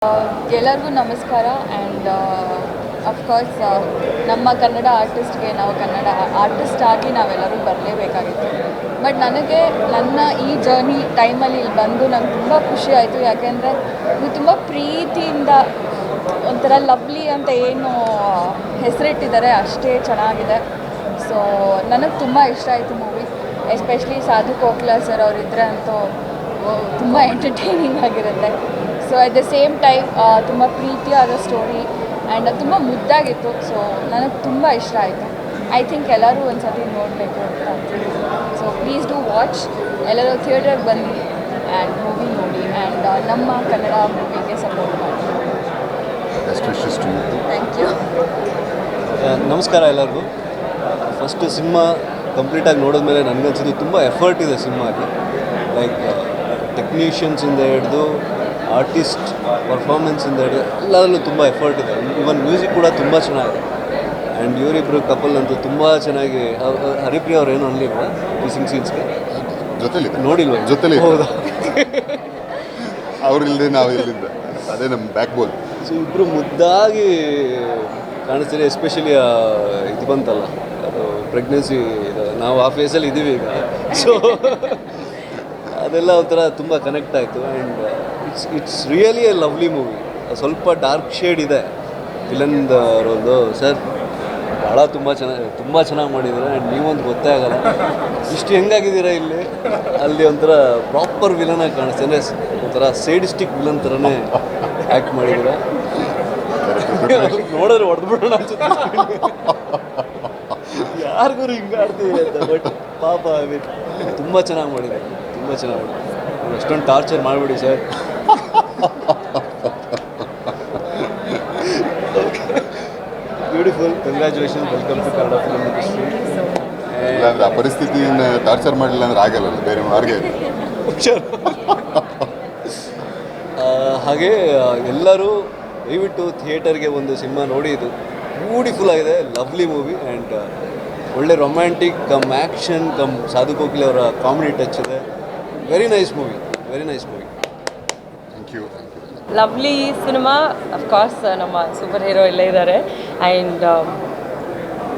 ಎಲ್ಲರಿಗೂ ನಮಸ್ಕಾರ and of course ನಮ್ಮ ಕನ್ನಡ ಆರ್ಟಿಸ್ಟ್ಗೆ ನಾವು ಕನ್ನಡ ಆರ್ಟಿಸ್ಟ್ ಆಗಿ ನಾವೆಲ್ಲರೂ ಬರಲೇಬೇಕಾಗಿತ್ತು. ಬಟ್ ನನಗೆ ನನ್ನ ಈ ಜರ್ನಿ ಟೈಮಲ್ಲಿ ಇಲ್ಲಿ ಬಂದು ನಂಗೆ ತುಂಬ ಖುಷಿ ಆಯಿತು. ಯಾಕೆಂದರೆ ಇದು ತುಂಬ ಪ್ರೀತಿಯಿಂದ ಒಂಥರ ಲವ್ಲಿ ಅಂತ ಏನು ಹೆಸರಿಟ್ಟಿದ್ದಾರೆ ಅಷ್ಟೇ ಚೆನ್ನಾಗಿದೆ. ಸೊ ನನಗೆ ತುಂಬ ಇಷ್ಟ ಆಯಿತು ಮೂವಿ. ಎಸ್ಪೆಷಲಿ ಸಾಧು ಕೋಕಿಲಾ ಸರ್ ಅವರಿದ್ದರೆ ಅಂತೂ ತುಂಬ ಎಂಟರ್ಟೈನಿಂಗ್ ಆಗಿರುತ್ತೆ. So at the same time ತುಂಬ ಪ್ರೀತಿಯಾದ ಸ್ಟೋರಿ ಆ್ಯಂಡ್ ತುಂಬ ಮುದ್ದಾಗಿತ್ತು. ಸೊ ನನಗೆ ತುಂಬ ಇಷ್ಟ ಆಯಿತು. ಐ ಥಿಂಕ್ ಎಲ್ಲರೂ ಒಂದು ಸತಿ ನೋಡಬೇಕು ಅಂತ ಅಂತೀನಿ. So please do watch. ಎಲ್ಲರೂ ಥಿಯೇಟರ್ಗೆ ಬನ್ನಿ ಆ್ಯಂಡ್ ಮೂವಿ ನೋಡಿ ಆ್ಯಂಡ್ ನಮ್ಮ ಕನ್ನಡ ಮೂವಿಗೆ ಸಪೋರ್ಟ್ ಮಾಡಿ. Thank you. ನಮಸ್ಕಾರ ಎಲ್ಲರಿಗೂ. ಫಸ್ಟು ಸಿನಿಮಾ ಕಂಪ್ಲೀಟಾಗಿ ನೋಡಿದ್ಮೇಲೆ ನನಗನ್ಸಿದ್ದು ತುಂಬ ಎಫರ್ಟ್ ಇದೆ ಸಿನಿಮಾಗೆ. ಲೈಕ್ ಟೆಕ್ನಿಷಿಯನ್ಸಿಂದ ಹಿಡಿದು ಆರ್ಟಿಸ್ಟ್ ಪರ್ಫಾರ್ಮೆನ್ಸಿಂದ ಹಿಡಿದು ಎಲ್ಲದರಲ್ಲೂ ತುಂಬ ಎಫರ್ಟ್ ಇದೆ. ಇವನ್ ಮ್ಯೂಸಿಕ್ ಕೂಡ ತುಂಬ ಚೆನ್ನಾಗಿದೆ. ಆ್ಯಂಡ್ ಇವರಿಬ್ಬರು ಕಪಲ್ ಅಂತೂ ತುಂಬ ಚೆನ್ನಾಗಿ. ಹರಿಪ್ರಿಯ ಅವ್ರು ಏನು ಅನ್ನಲಿಲ್ವಾ ಕಿಸಿಂಗ್ ಸೀನ್ಸ್ಗೆ? ಜೊತೆಲಿ ನೋಡಿಲ್ವ? ಜೊತೆಲಿ ಹೌದಾ? ಅವ್ರಿಲ್ಲದೆ ನಾವು ಇಲ್ಲಿಂದ ಅದೇ ನಮ್ಮ ಬ್ಯಾಕ್ ಬೋನ್. ಸೊ ಇಬ್ಬರು ಮುದ್ದಾಗಿ ಕಾಣಿಸ್ತಾರೆ. ಎಸ್ಪೆಷಲಿ ಇದು ಬಂತಲ್ಲ, ಅದು ಪ್ರೆಗ್ನೆನ್ಸಿ, ನಾವು ಆ ಫೇಸಲ್ಲಿ ಇದ್ದೀವಿ ಈಗ. ಸೊ ಅದೆಲ್ಲ ಒಂಥರ ತುಂಬ ಕನೆಕ್ಟ್ ಆಯಿತು. And it's really A lovely movie. ಸ್ವಲ್ಪ ಡಾರ್ಕ್ ಶೇಡ್ ಇದೆ ವಿಲನ್ದ ರೋಲ್ದು. ಸರ್ ಭಾಳ ತುಂಬ ಚೆನ್ನಾಗಿ ಮಾಡಿದ್ದಾರೆ. ಆ್ಯಂಡ್ ನೀವೊಂದು ಗೊತ್ತೇ ಆಗಲ್ಲ ಇಷ್ಟು ಹೆಂಗಾಗಿದ್ದೀರಾ ಇಲ್ಲಿ. ಅಲ್ಲಿ ಒಂಥರ ಪ್ರಾಪರ್ ವಿಲನಾಗಿ ಕಾಣಿಸ್ತೆ. ಅಂದರೆ ಒಂಥರ ಸೇಡಿಸ್ಟಿಕ್ ವಿಲನ್ ಥರನೇ ಆ್ಯಕ್ಟ್ ಮಾಡಿದ್ದೀರಾ. ನೋಡಿದ್ರೆ ಹೊಡೆದ್ಬಿಡೋಣ ಅನ್ಸುತ್ತೆ ಯಾರಿಗೂ ಹಿಂಗೆ ಆಡ್ತೀವಿ ಅಂತ. ಬಟ್ ಪಾಪ ತುಂಬ ಚೆನ್ನಾಗಿ ಮಾಡಿದ್ದಾರೆ, ತುಂಬ ಚೆನ್ನಾಗಿ ಮಾಡಿದ್ದಾರೆ. ಅಷ್ಟೊಂದು ಟಾರ್ಚರ್ ಮಾಡಿಬಿಡಿ sir. Beautiful. Congratulation. Welcome to Kannada film industry. ಇಲ್ಲಾಂದ್ರೆ ಆ ಪರಿಸ್ಥಿತಿಯನ್ನು ಟಾರ್ಚರ್ ಮಾಡಲಿಲ್ಲ ಅಂದ್ರೆ ಆಗಲ್ಲ ಬೇರೆ ಮಾರ್ಗ. ಹಾಗೆ ಎಲ್ಲರೂ ದಯವಿಟ್ಟು ಥಿಯೇಟರ್ಗೆ ಒಂದು ಸಿನಿಮಾ ನೋಡಿ. ಇದು ಬ್ಯೂಟಿಫುಲ್ ಆಗಿದೆ, ಲವ್ಲಿ ಮೂವಿ. ಆ್ಯಂಡ್ ಒಳ್ಳೆ romantic cum action cum Sadhu Kokila ಅವರ ಕಾಮಿಡಿ ಟಚ್ ಇದೆ. Very nice movie, very nice movie. Thank you. Lovely cinema. Of course ನಮ್ಮ ಸೂಪರ್ ಹೀರೋ ಇಲ್ಲೇ ಇದ್ದಾರೆ. ಆ್ಯಂಡ್